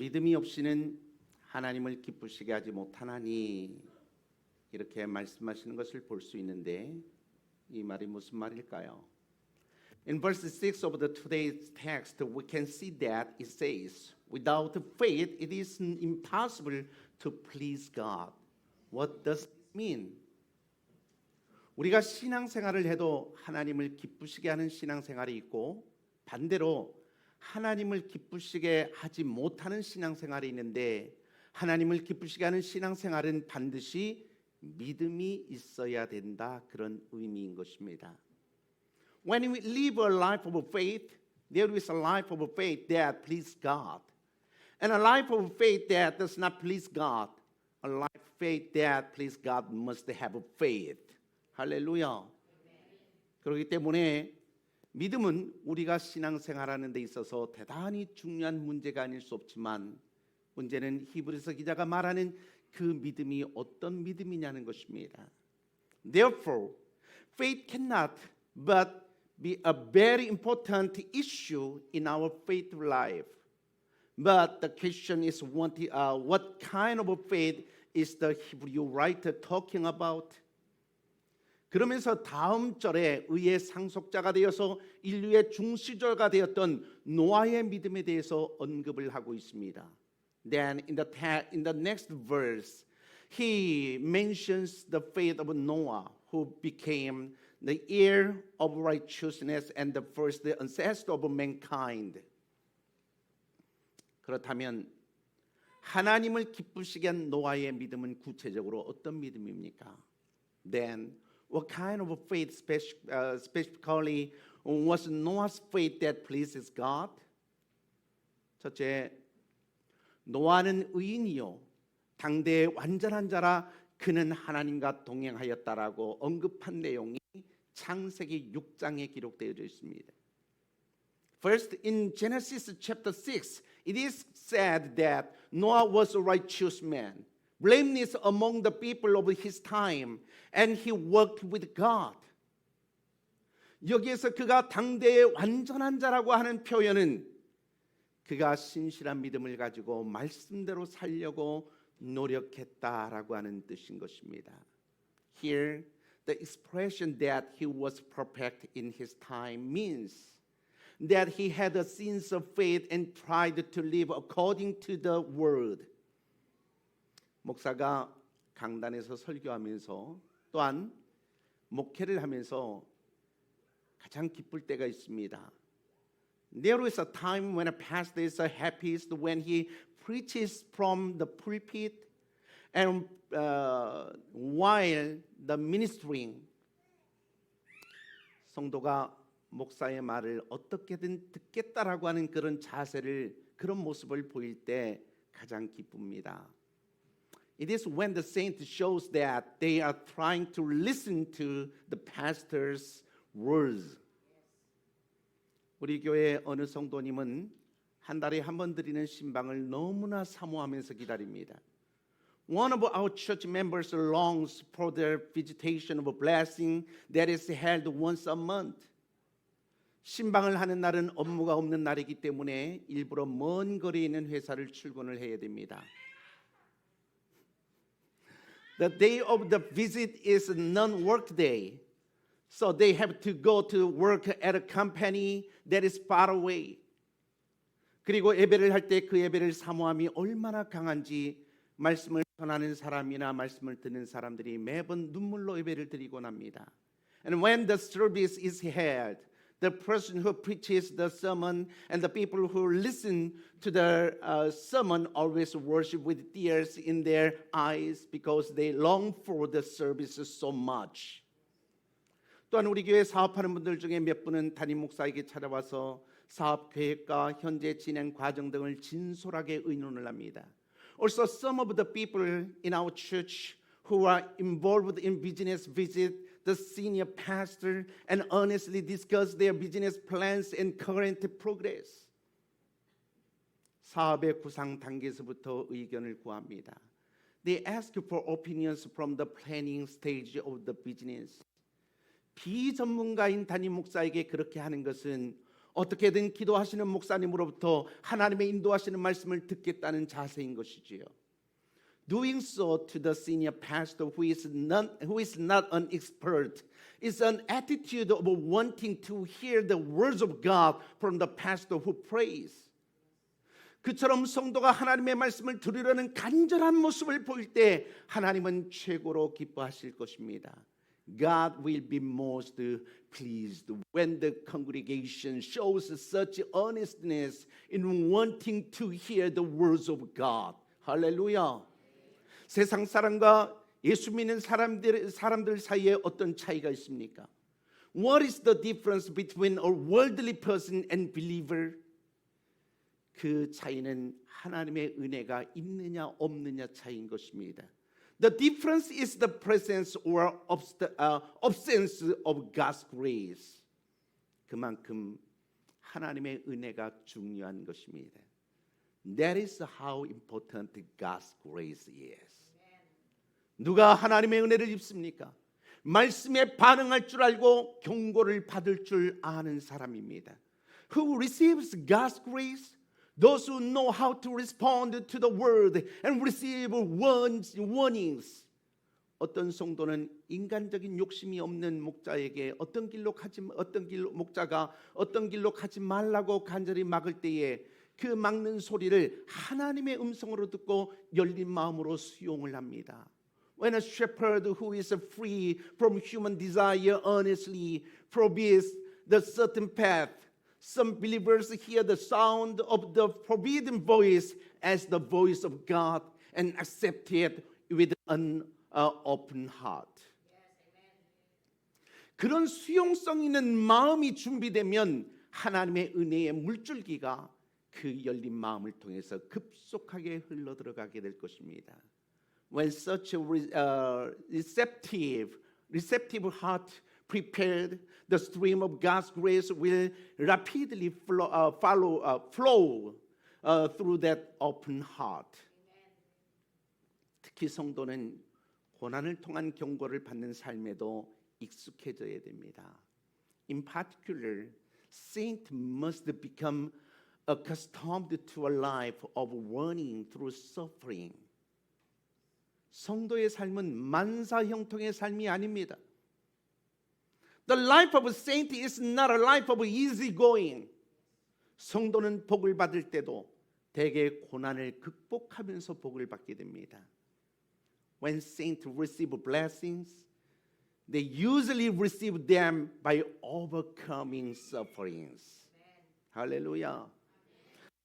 믿음이 없이는 하나님을 기쁘시게 하지 못하나니 이렇게 말씀하시는 것을 볼 수 있는데 이 말이 무슨 말일까요? In verse 6 of the today's text, we can see that it says, without faith, it is impossible to please God. What does it mean? 우리가 신앙생활을 해도 하나님을 기쁘시게 하는 신앙생활이 있고 반대로 하나님을 기쁘시게 하지 못하는 신앙생활이 있는데 하나님을 기쁘시게 하는 신앙생활은 반드시 믿음이 있어야 된다 그런 의미인 것입니다. When we live a life of faith, there is a life of faith that pleases God. And a life of faith that does not please God, a life of faith that pleases God must have faith. 할렐루야. 그렇기 때문에 믿음은 우리가 신앙생활하는 데 있어서 대단히 중요한 문제가 아닐 수 없지만 문제는 히브리서 기자가 말하는 그 믿음이 어떤 믿음이냐는 것입니다. Therefore, faith cannot but be a very important issue in our faith life. But the question is what kind of faith is the Hebrew writer talking about? 그러면서 다음 절에 의의 상속자가 되어서 인류의 중시절가 되었던 노아의 믿음에 대해서 언급을 하고 있습니다. Then in the next verse, he mentions the faith of Noah, who became the heir of righteousness and the first ancestor of mankind. 그렇다면 하나님을 기쁘시게 한 노아의 믿음은 구체적으로 어떤 믿음입니까? Then what kind of faith specifically was Noah's faith that pleases God? 첫째, 노아는 의인이요 당대의 완전한 자라 그는 하나님과 동행하였다라고 언급한 내용이 창세기 6장에 기록되어져 있습니다. First, in Genesis chapter 6, it is said that Noah was a righteous man, blameless among the people of his time, and he walked with God. 여기에서 그가 당대의 완전한 자라고 하는 표현은 그가 신실한 믿음을 가지고 말씀대로 살려고 노력했다라고 하는 뜻인 것입니다. Here, the expression that he was perfect in his time means that he had a sense of faith and tried to live according to the word. 목사가 강단에서 설교하면서 또한 목회를 하면서 가장 기쁠 때가 있습니다. There is a time when a pastor is happiest when he preaches from the pulpit and while the ministering 성도가 목사의 말을 어떻게든 듣겠다라고 하는 그런 자세를 그런 모습을 보일 때 가장 기쁩니다. It is when the saint shows that they are trying to listen to the pastor's words. 우리 교회 어느 성도님은 한 달에 한 번 드리는 신방을 너무나 사모하면서 기다립니다. One of our church members longs for the visitation of a blessing that is held once a month. 신방을 하는 날은 업무가 없는 날이기 때문에 일부러 먼 거리에 있는 회사를 출근을 해야 됩니다. The day of the visit is a non-work day. So they have to go to work at a company that is far away. 그리고 예배를 할 때 그 예배를 사모함이 얼마나 강한지 말씀을 전하는 사람이나 말씀을 듣는 사람들이 매번 눈물로 예배를 드리곤 합니다. And when the service is held, the person who preaches the sermon and the people who listen to the sermon always worship with tears in their eyes because they long for the service so much. 또한 우리 교회 사업하는 분들 중에 몇 분은 담임 목사에게 찾아와서 사업 계획과 현재 진행 과정 등을 진솔하게 의논을 합니다. Also, some of the people in our church who are involved in business visit the senior pastor and earnestly discuss their business plans and current progress. 사업의 구상 단계에서부터 의견을 구합니다. They ask for opinions from the planning stage of the business. 비전문가인 담임 목사에게 그렇게 하는 것은 어떻게든 기도하시는 목사님으로부터 하나님의 인도하시는 말씀을 듣겠다는 자세인 것이지요. Doing so to the senior pastor who is not an expert is an attitude of wanting to hear the words of God from the pastor who prays. 그처럼 성도가 하나님의 말씀을 들으려는 간절한 모습을 보일 때 하나님은 최고로 기뻐하실 것입니다. God will be most pleased when the congregation shows such earnestness in wanting to hear the words of God. 할렐루야. 세상 사람과 예수 믿는 사람들 사이에 어떤 차이가 있습니까? What is the difference between a worldly person and believer? 그 차이는 하나님의 은혜가 있느냐 없느냐 차이인 것입니다. The difference is the presence or absence of God's grace. 그만큼 하나님의 은혜가 중요한 것입니다. That is how important God's grace is. 누가 하나님의 은혜를 입습니까? 말씀에 반응할 줄 알고 경고를 받을 줄 아는 사람입니다. Who receives God's grace? Those who know how to respond to the word and receive warnings. 어떤 성도는 인간적인 욕심이 없는 목자에게 목자가 어떤 길로 가지 말라고 간절히 막을 때에 그 막는 소리를 하나님의 음성으로 듣고 열린 마음으로 수용을 합니다. When a shepherd who is free from human desire earnestly forbids the certain path, some believers hear the sound of the forbidden voice as the voice of God and accept it with an open heart. 그런 수용성 있는 마음이 준비되면 하나님의 은혜의 물줄기가 그 열린 마음을 통해서 급속하게 흘러들어가게 될 것입니다. When such a receptive heart prepared, the stream of God's grace will rapidly flow through that open heart. 특히 성도는 고난을 통한 경고를 받는 삶에도 익숙해져야 됩니다. In particular, saints must become accustomed to a life of warning through suffering. 성도의 삶은 만사형통의 삶이 아닙니다. The life of a saint is not a life of easy going. 성도는 복을 받을 때도 대개 고난을 극복하면서 복을 받게 됩니다. When saints receive blessings, they usually receive them by overcoming sufferings. 할렐루야.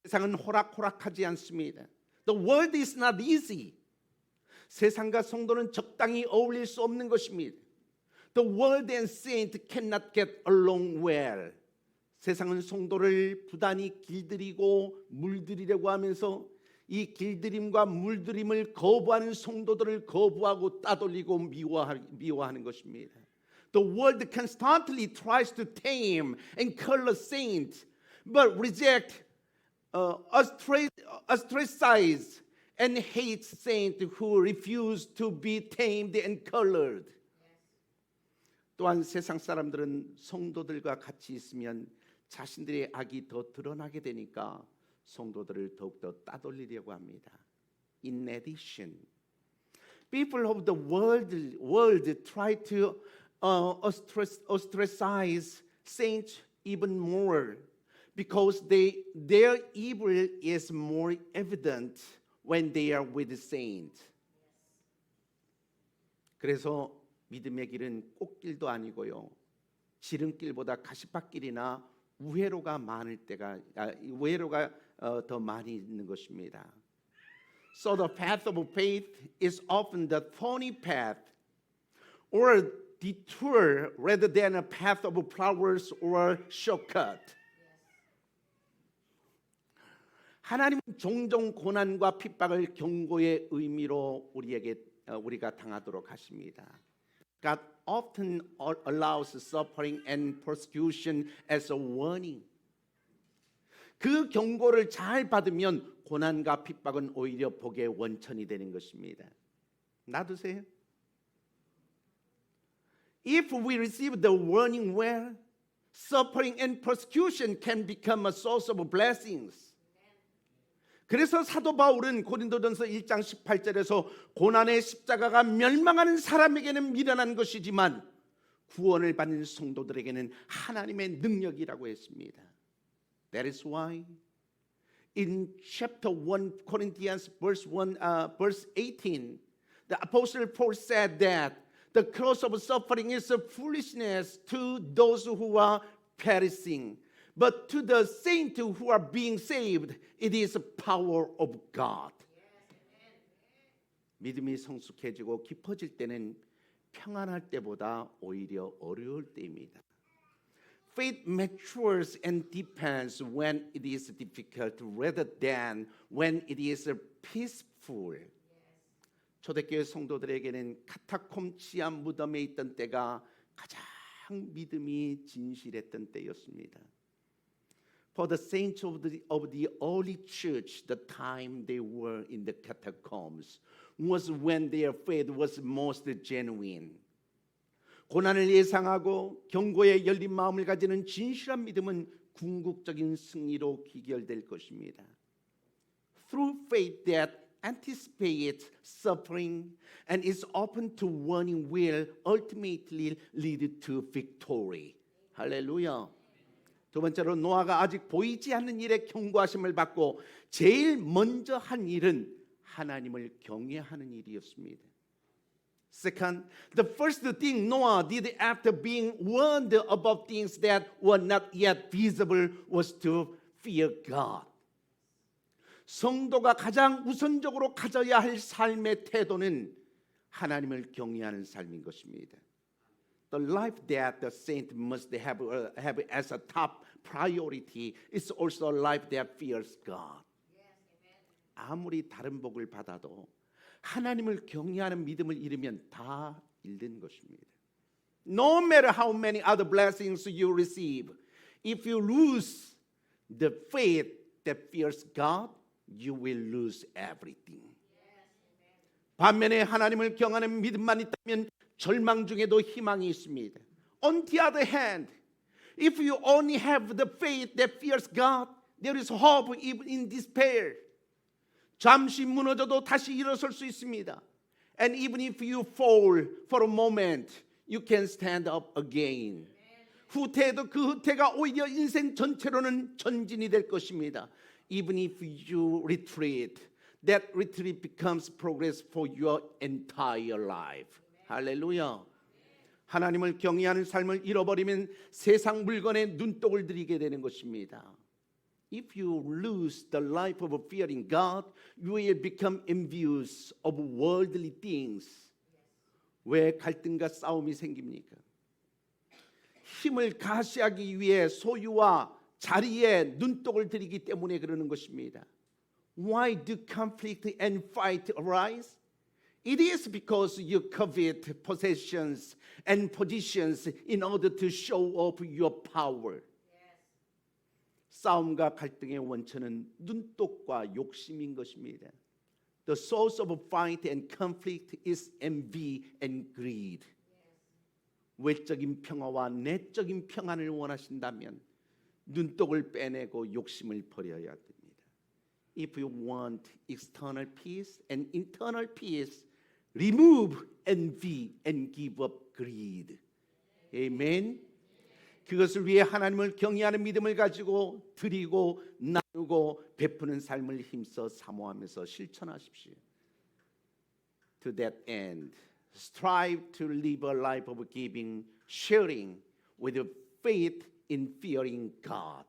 세상은 호락호락하지 않습니다. The world is not easy. 세상과 성도는 적당히 어울릴 수 없는 것입니다. The world and saint cannot get along well. 세상은 성도를 부단히 길들이고 물들이려고 하면서 이 길들임과 물들임을 거부하는 성도들을 거부하고 따돌리고 미워하는 것입니다. The world constantly tries to tame and curl a saint, but reject, ostracize, and hate saints who refuse to be tamed and colored. 또한 세상 사람들은 성도들과 같이 있으면 자신들의 악이 더 드러나게 되니까 성도들을 더욱더 따돌리려고 합니다. In addition, people of the world try to ostracize saints even more because their evil is more evident when they are with the saint. 그래서 믿음의 길은 꽃길도 아니고요, 지름길보다 가시밭길이나 우회로가 더 많이 있는 것입니다. So the path of faith is often the thorny path, or a detour rather than a path of flowers or shortcut. 하나님은 종종 고난과 핍박을 경고의 의미로 우리가 당하도록 하십니다. God often allows suffering and persecution as a warning. 그 경고를 잘 받으면 고난과 핍박은 오히려 복의 원천이 되는 것입니다. 놔두세요. If we receive the warning well, suffering and persecution can become a source of blessings. 그래서 사도 바울은 고린도전서 1장 18절에서 고난의 십자가가 멸망하는 사람에게는 미련한 것이지만 구원을 받는 성도들에게는 하나님의 능력이라고 했습니다. That is why in chapter 1 Corinthians verse 18 the apostle Paul said that the cross of suffering is a foolishness to those who are perishing, but to the saints who are being saved, it is the power of God. 믿음이 성숙해지고 깊어질 때는 평안할 때보다 오히려 어려울 때입니다. Faith matures and deepens when it is difficult rather than when it is peaceful. 초대교회 성도들에게는 카타콤 지하 무덤에 있던 때가 가장 믿음이 진실했던 때였습니다. For the saints of the early church, the time they were in the catacombs was when their faith was most genuine. 고난을 예상하고 경고에 열린 마음을 가지는 진실한 믿음은 궁극적인 승리로 귀결될 것입니다. Through faith that anticipates suffering and is open to warning will ultimately lead to victory. 할렐루야. 두 번째로 노아가 아직 보이지 않는 일에 경고하심을 받고 제일 먼저 한 일은 하나님을 경외하는 일이었습니다. Second, the first thing Noah did after being warned about things that were not yet visible was to fear God. 성도가 가장 우선적으로 가져야 할 삶의 태도는 하나님을 경외하는 삶인 것입니다. The life that the saint must have as a top priority is also a life that fears God. 아무리 다른 복을 받아도 하나님을 경외하는 믿음을 잃으면 다 잃는 것입니다. No matter how many other blessings you receive, if you lose the faith that fears God, you will lose everything. 반면에 하나님을 경외하는 믿음만 있다면 절망 중에도 희망이 있습니다. On the other hand, if you only have the faith that fears God, there is hope even in despair. 잠시 무너져도 다시 일어설 수 있습니다. And even if you fall for a moment, you can stand up again. 후퇴해도 그 후퇴가 오히려 인생 전체로는 전진이 될 것입니다. Even if you retreat, that retreat becomes progress for your entire life. 할렐루야. 하나님을 경외하는 삶을 잃어버리면 세상 물건에 눈독을 들이게 되는 것입니다. If you lose the life of fearing God, you will become envious of worldly things. 왜 갈등과 싸움이 생깁니까? 힘을 가시하기 위해 소유와 자리에 눈독을 들이기 때문에 그러는 것입니다. Why do conflict and fight arise? It is because you covet possessions and positions in order to show off your power. 싸움과 갈등의 원천은 눈독과 욕심인 것입니다. The source of fight and conflict is envy and greed. 외적인 평화와 내적인 평안을 원하신다면 눈독을 빼내고 욕심을 버려야 됩니다. If you want external peace and internal peace, remove envy and give up greed. Amen. 그것을 위해 하나님을 경외하는 믿음을 가지고 드리고 나누고 베푸는 삶을 힘써 사모하면서 실천하십시오. To that end, strive to live a life of giving, sharing with faith in fearing God.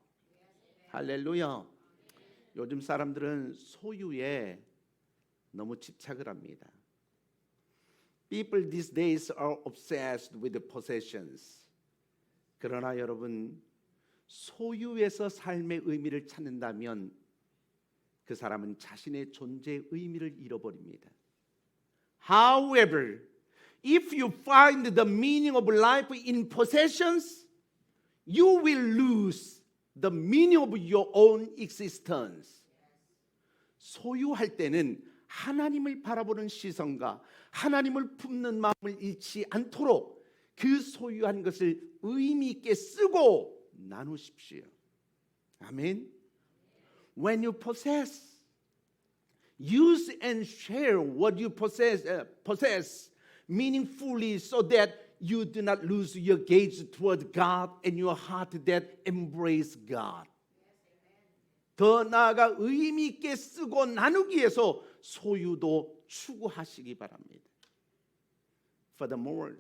할렐루야. 요즘 사람들은 소유에 너무 집착을 합니다. People these days are obsessed with possessions. 그러나 여러분, 소유에서 삶의 의미를 찾는다면 그 사람은 자신의 존재의 의미를 잃어버립니다. However, if you find the meaning of life in possessions, you will lose the meaning of your own existence. 소유할 때는 하나님을 바라보는 시선과 하나님을 품는 마음을 잃지 않도록 그 소유한 것을 의미 있게 쓰고 나누십시오. 아멘. When you possess, use and share what you possess meaningfully so that you do not lose your gaze toward God and your heart that embrace God. 더 나아가 의미 있게 쓰고 나누기 위해서 소유도 추구하시기 바랍니다. Furthermore,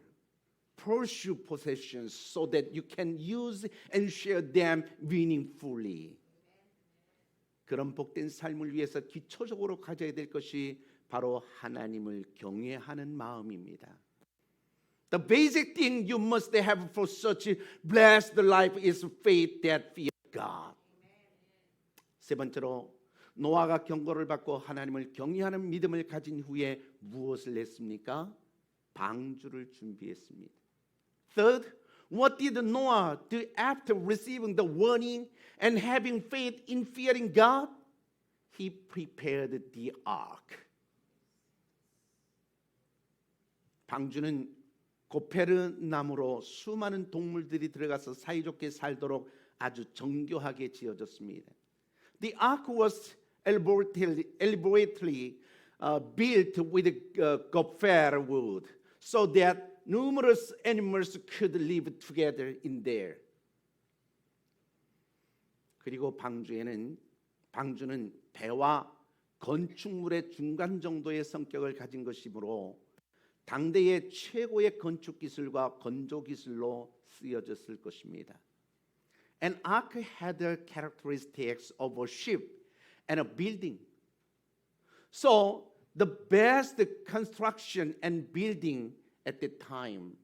pursue possessions so that you can use and share them meaningfully. 그런 복된 삶을 위해서 기초적으로 가져야 될 것이 바로 하나님을 경외하는 마음입니다. The basic thing you must have for such blessed life is faith that fears God. 세 번째로 노아가 경고를 받고 하나님을 경외하는 믿음을 가진 후에 무엇을 했습니까? 방주를 준비했습니다. Third, what did Noah do after receiving the warning and having faith in fearing God? He prepared the ark. 방주는 고페르 나무로 수많은 동물들이 들어가서 사이좋게 살도록 아주 정교하게 지어졌습니다. The ark was elaborately built with gopher wood so that numerous animals could live together in there. 그리고 방주는 배와 건축물의 중간 정도의 성격을 가진 것이므로 당대의 최고의 건축 기술과 건조 기술로 쓰여졌을 것입니다. An ark had the characteristics of a ship and a building. So the best construction and building at the time.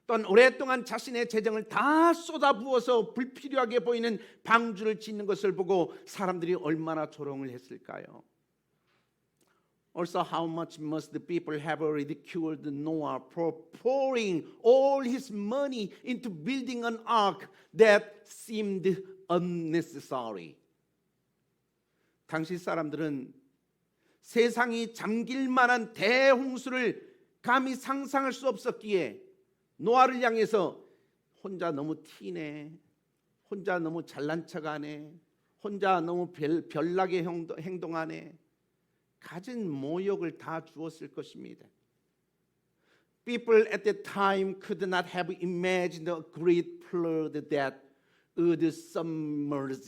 또한 오랫동안 자신의 재정을 다 쏟아부어서 불필요하게 보이는 방주를 짓는 것을 보고 사람들이 얼마나 조롱을 했을까요? Also, how much must the people have ridiculed Noah for pouring all his money into building an ark that seemed unnecessary. 당시 사람들은 세상이 잠길 만한 대홍수를 감히 상상할 수 없었기에 노아를 향해서 혼자 너무 티네, 혼자 너무 잘난 척하네, 혼자 너무 별나게 행동하네, 가진 모욕을 다 주었을 것입니다. People at that time could not have imagined a great flood that would submerge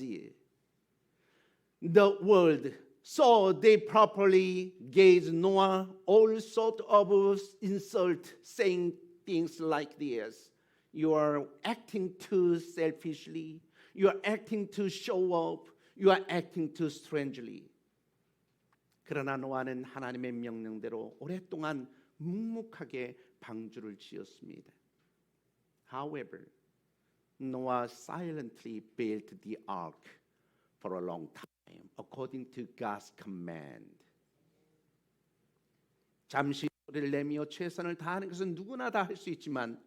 the world. So they properly gave Noah all sort of insult, saying things like this. You are acting too selfishly. You are acting to show up. You are acting too strangely. 그러나 노아는 하나님의 명령대로 오랫동안 묵묵하게 방주를 지었습니다. However, Noah silently built the ark for a long time, according to God's command. 잠시 소리를 내며 최선을 다하는 것은 누구나 다 할 수 있지만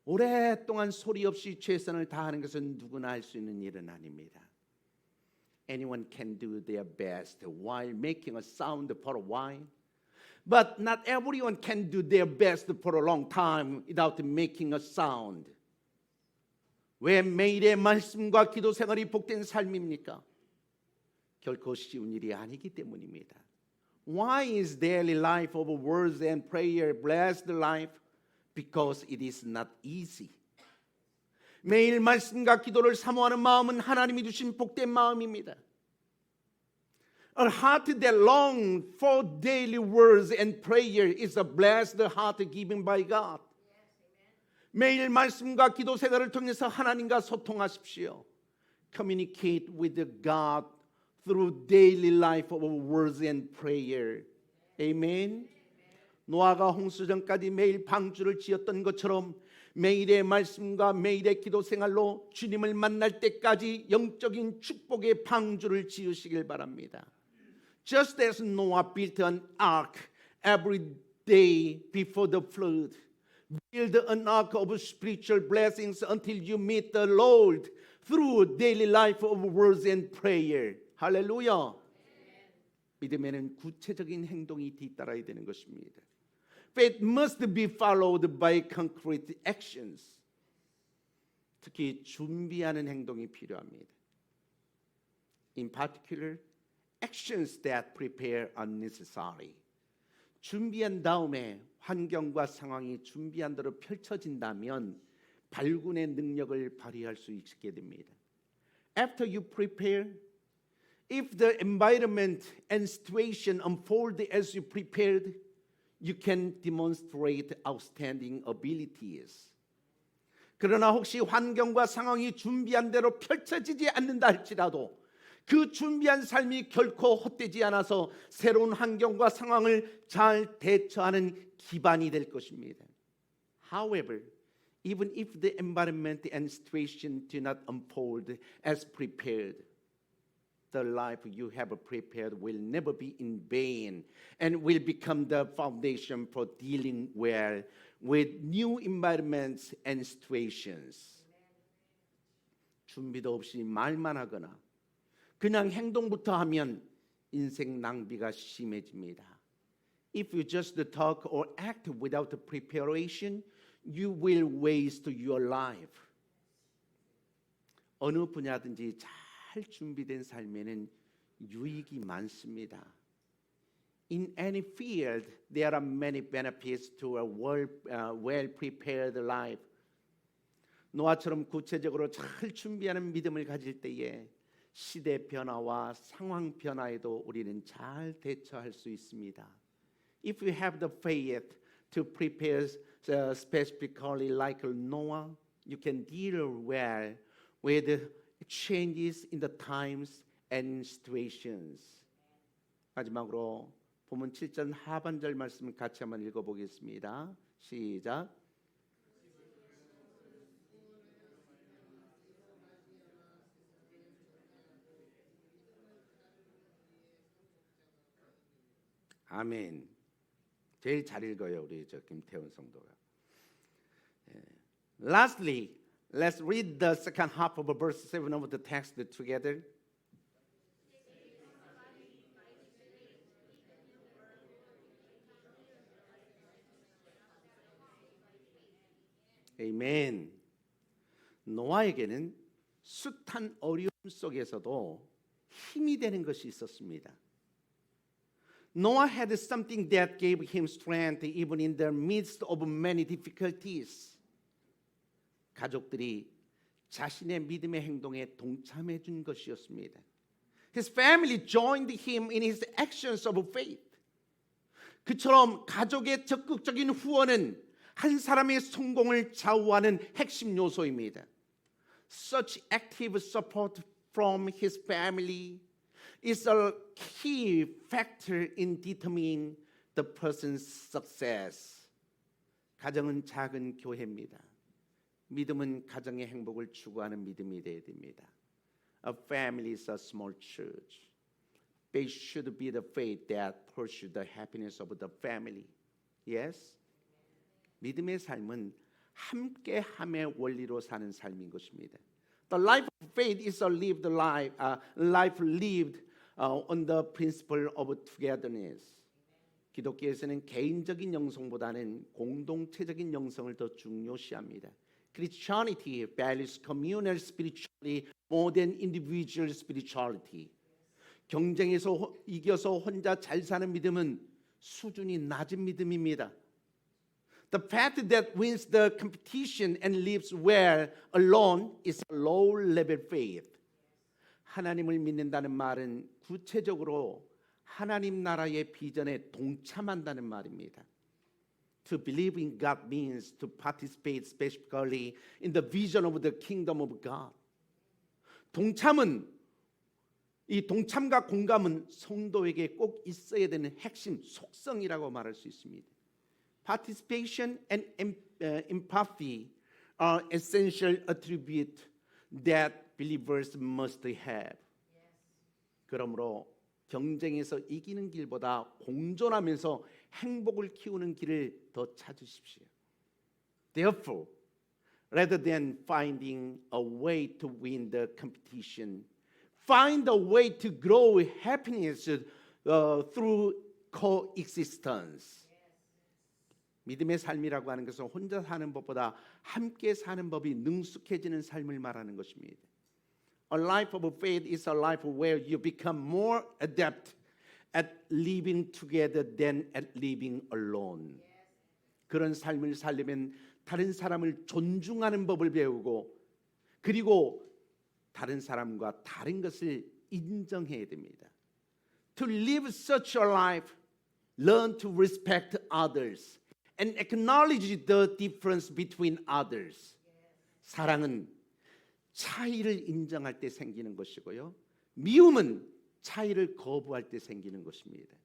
오랫동안 소리 없이 최선을 다하는 것은 누구나 할 수 있는 일은 아닙니다. Anyone can do their best while making a sound for a while, but not everyone can do their best for a long time without making a sound. 왜 매일의 말씀과 기도 생활이 복된 삶입니까? 결코 쉬운 일이 아니기 때문입니다. Why is daily life of words and prayer blessed life? Because it is not easy. 매일 말씀과 기도를 사모하는 마음은 하나님이 주신 복된 마음입니다. A heart that longs for daily words and prayer is a blessed heart given by God. 매일 말씀과 기도 생활을 통해서 하나님과 소통하십시오. Communicate with God through daily life of words and prayer. Amen. 노아가 홍수 전까지 매일 방주를 지었던 것처럼 매일의 말씀과 매일의 기도 생활로 주님을 만날 때까지 영적인 축복의 방주를 지으시길 바랍니다. Just as Noah built an ark every day before the flood, build an ark of spiritual blessings until you meet the Lord through daily life of words and prayer. 할렐루야. 믿음에는 구체적인 행동이 뒤따라야 되는 것입니다. Faith must be followed by concrete actions. 특히 준비하는 행동이 필요합니다. In particular, actions that prepare are necessary. 준비한 다음에 환경과 상황이 준비한 대로 펼쳐진다면 발군의 능력을 발휘할 수 있게 됩니다. After you prepare, if the environment and situation unfold as you prepared, you can demonstrate outstanding abilities. 그러나 혹시 환경과 상황이 준비한 대로 펼쳐지지 않는다 할지라도 그 준비한 삶이 결코 헛되지 않아서 새로운 환경과 상황을 잘 대처하는 기반이 될 것입니다. However, even if the environment and situation do not unfold as prepared, the life you have prepared will never be in vain and will become the foundation for dealing well with new environments and situations. 준비도 없이 말만 하거나 그냥 행동부터 하면 인생 낭비가 심해집니다. If you just talk or act without preparation, you will waste your life. 어느 분야든지 잘 준비된 삶에는 유익이 많습니다. In any field, there are many benefits to a well-prepared life. 노아처럼 구체적으로 잘 준비하는 믿음을 가질 때에 시대 변화와 상황 변화에도 우리는 잘 대처할 수 있습니다. If you have the faith to prepare specifically like Noah, you can deal well with changes in the times and situations. 마지막으로 본문 7절 하반절 말씀을 같이 한번 읽어보겠습니다. 시작. 아멘. 제일 잘 읽어요 우리 저 김태훈 성도가. Lastly, let's read the second half of verse 7 of the text together. 아멘. 노아에게는 숱한 어려움 속에서도 힘이 되는 것이 있었습니다. Noah had something that gave him strength even in the midst of many difficulties. 가족들이 자신의 믿음의 행동에 동참해 준 것이었습니다. His family joined him in his actions of faith. 그처럼 가족의 적극적인 후원은 한 사람의 성공을 좌우하는 핵심 요소입니다. Such active support from his family is a key factor in determining the person's success. 가정은 작은 교회입니다. 믿음은 가정의 행복을 추구하는 믿음이 되어야 됩니다. A family is a small church. They should be the faith that pursues the happiness of the family. Yes? 믿음의 삶은 함께함의 원리로 사는 삶인 것입니다. The life of faith is a lived life, life lived on the principle of togetherness. 기독교에서는 개인적인 영성보다는 공동체적인 영성을 더 중요시합니다. Christianity values communal spirituality more than individual spirituality. 경쟁에서 이겨서 혼자 잘 사는 믿음은 수준이 낮은 믿음입니다. The path that wins the competition and lives well alone is a low-level faith. 하나님을 믿는다는 말은 구체적으로 하나님 나라의 비전에 동참한다는 말입니다. To believe in God means to participate specifically in the vision of the kingdom of God. 이 동참과 공감은 성도에게 꼭 있어야 되는 핵심 속성이라고 말할 수 있습니다. Participation and empathy are essential attributes that believers must have. 그러므로 경쟁에서 이기는 길보다 공존하면서 행복을 키우는 길을 더 찾으십시오. Therefore, rather than finding a way to win the competition, find a way to grow happiness through coexistence. 믿음의 삶이라고 하는 것은 혼자 사는 법보다 함께 사는 법이 능숙해지는 삶을 말하는 것입니다. A life of faith is a life where you become more adept at living together than at living alone. 그런 삶을 살려면 다른 사람을 존중하는 법을 배우고 그리고 다른 사람과 다른 것을 인정해야 됩니다. To live such a life, learn to respect others and acknowledge the difference between others. 사랑은 차이를 인정할 때 생기는 것이고요. 미움은 차이를 거부할 때 생기는 것입니다.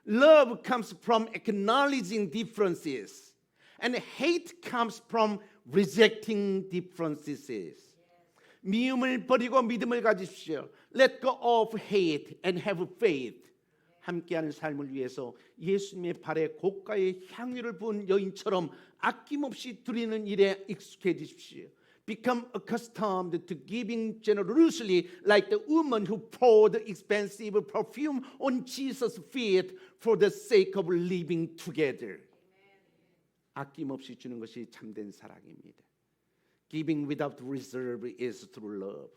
Love comes from acknowledging differences, and hate comes from rejecting differences. 미움을 버리고 믿음을 가지십시오. Let go of hate and have faith. 함께하는 삶을 위해서 예수님의 발에 고가의 향유를 부은 여인처럼 아낌없이 드리는 일에 익숙해지십시오. Become accustomed to giving generously like the woman who poured expensive perfume on Jesus' feet for the sake of living together. 아낌없이 주는 것이 참된 사랑입니다. Giving without reserve is true love.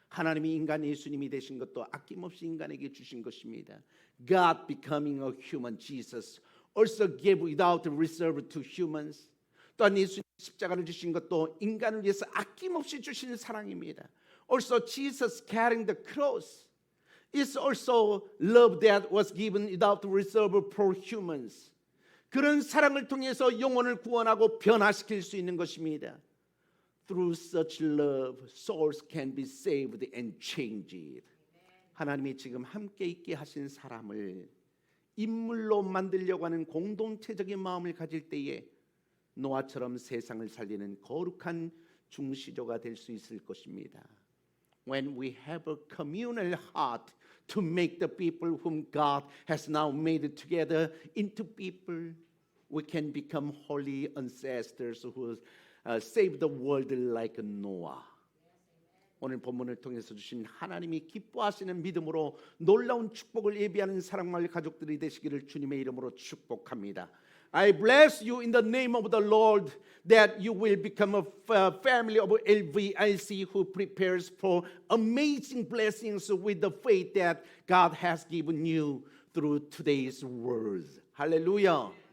하나님이 인간 예수님이 되신 것도 아낌없이 인간에게 주신 것입니다. God becoming a human Jesus also gave without reserve to humans. 또한 예수님 십자가를 주신 것도 인간을 위해서 아낌없이 주시는 사랑입니다. Also Jesus carrying the cross is also love that was given without reserve for humans. 그런 사랑을 통해서 영혼을 구원하고 변화시킬 수 있는 것입니다. Through such love, souls can be saved and changed. 하나님이 지금 함께 있게 하신 사람을 인물로 만들려고 하는 공동체적인 마음을 가질 때에 노아처럼 세상을 살리는 거룩한 중시조가 될 수 있을 것입니다. When we have a communal heart to make the people whom God has now made together into people, we can become holy ancestors who save the world like Noah. 오늘 본문을 통해서 주신 하나님이 기뻐하시는 믿음으로 놀라운 축복을 예비하는 사랑마을 가족들이 되시기를 주님의 이름으로 축복합니다. I bless you in the name of the Lord that you will become a family of LVIC who prepares for amazing blessings with the faith that God has given you through today's words. 할렐루야.